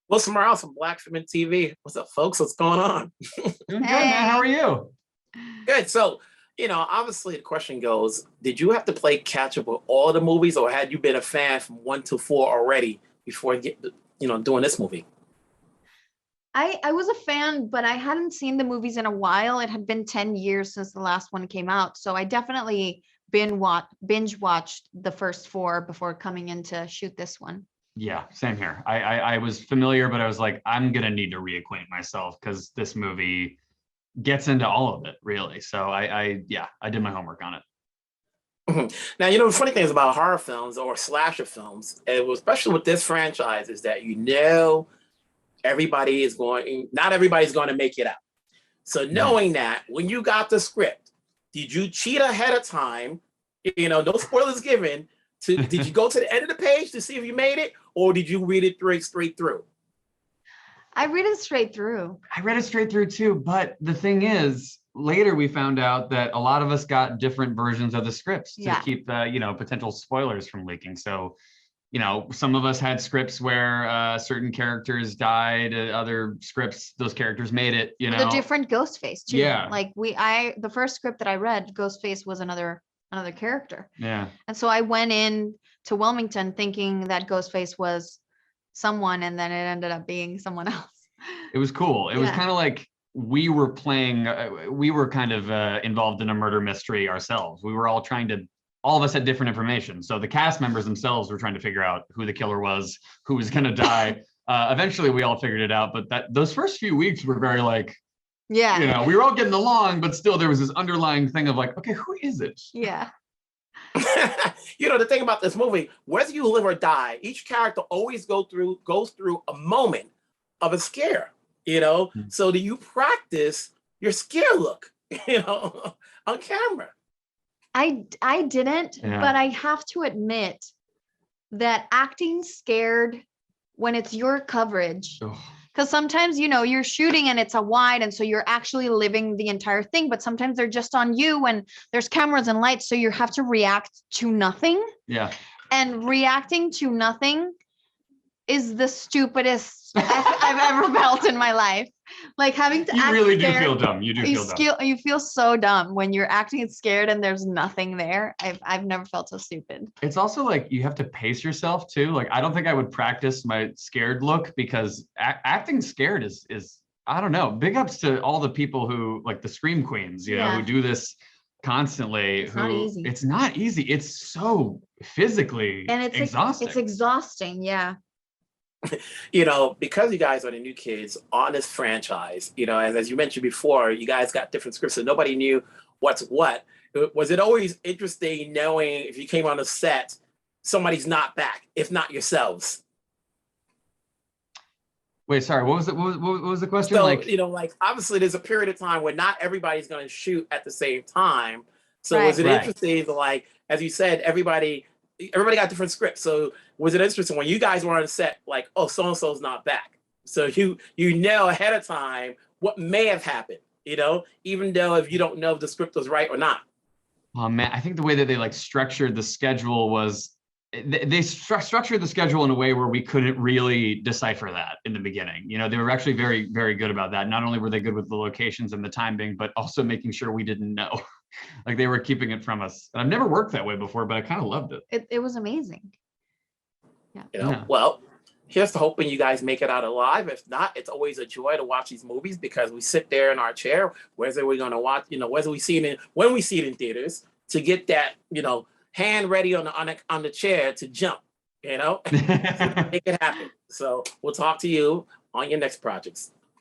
Wilson Morales from Black Film and TV. What's up, folks? What's going on? Doing good, man. How are you? Good. So, obviously the question goes, did you have to play catch up with all the movies, or had you been a fan from 1 to 4 already before doing this movie? I was a fan, but I hadn't seen the movies in a while. It had been 10 years since the last one came out. So I definitely binge watched the first 4 before coming in to shoot this one. Yeah, same here. I was familiar, but I was like, I'm going to need to reacquaint myself because this movie gets into all of it, really. So I did my homework on it. Now, the funny thing is about horror films or slasher films, especially with this franchise, is that not everybody's going to make it out. So knowing that, when you got the script, did you cheat ahead of time? No spoilers given. Did you go to the end of the page to see if you made it, or did you read it straight through? I read it straight through. I read it straight through too, but the thing is, later we found out that a lot of us got different versions of the scripts to keep the potential spoilers from leaking. So, some of us had scripts where certain characters died, other scripts those characters made it. The different Ghostface too. Yeah. Like the first script that I read, Ghostface was another character. Yeah. And so I went in to Wilmington thinking that Ghostface was someone, and then it ended up being someone else. It was cool. It was kind of like we were kind of involved in a murder mystery ourselves. We were all all of us had different information. So the cast members themselves were trying to figure out who the killer was, who was going to die. Eventually we all figured it out, but those first few weeks were very we were all getting along, but still there was this underlying thing of okay, who is it? Yeah. The thing about this movie, whether you live or die, each character always goes through a moment of a scare, So do you practice your scare look, on camera? I didn't, but I have to admit that acting scared when it's your coverage, because sometimes, you're shooting and it's a wide, and so you're actually living the entire thing, but sometimes they're just on you and there's cameras and lights. So you have to react to nothing. Yeah. And reacting to nothing is the stupidest I've ever felt in my life. Like having to act really scared, do feel dumb. You do feel dumb. You feel so dumb when you're acting scared and there's nothing there. I've never felt so stupid. It's also you have to pace yourself too. I don't think I would practice my scared look because acting scared is I don't know. Big ups to all the people who the scream queens, who do this constantly. It's not easy. It's so physically exhausting. It's exhausting. Yeah. Because you guys are the new kids on this franchise, as you mentioned before, you guys got different scripts, so nobody knew what's what. Was it always interesting knowing if you came on a set, somebody's not back, if not yourselves? Wait, sorry, what was the question? So, obviously there's a period of time where not everybody's going to shoot at the same time. So was it interesting to, as you said, everybody got different scripts. So was it interesting when you guys were on the set, oh, so-and-so's not back? So you ahead of time what may have happened, even though if you don't know if the script was right or not. Oh man, I think the way that they structured the schedule was they structured the schedule in a way where we couldn't really decipher that in the beginning. They were actually very, very good about that. Not only were they good with the locations and the timing, but also making sure we didn't know. They were keeping it from us. And I've never worked that way before, but I kind of loved it. It was amazing. Yeah. Well, here's to hoping you guys make it out alive. If not, it's always a joy to watch these movies because we sit there in our chair, whether we're going to watch, whether we see it when we see it in theaters, to get that, hand ready on the chair to jump, make it happen. So we'll talk to you on your next projects.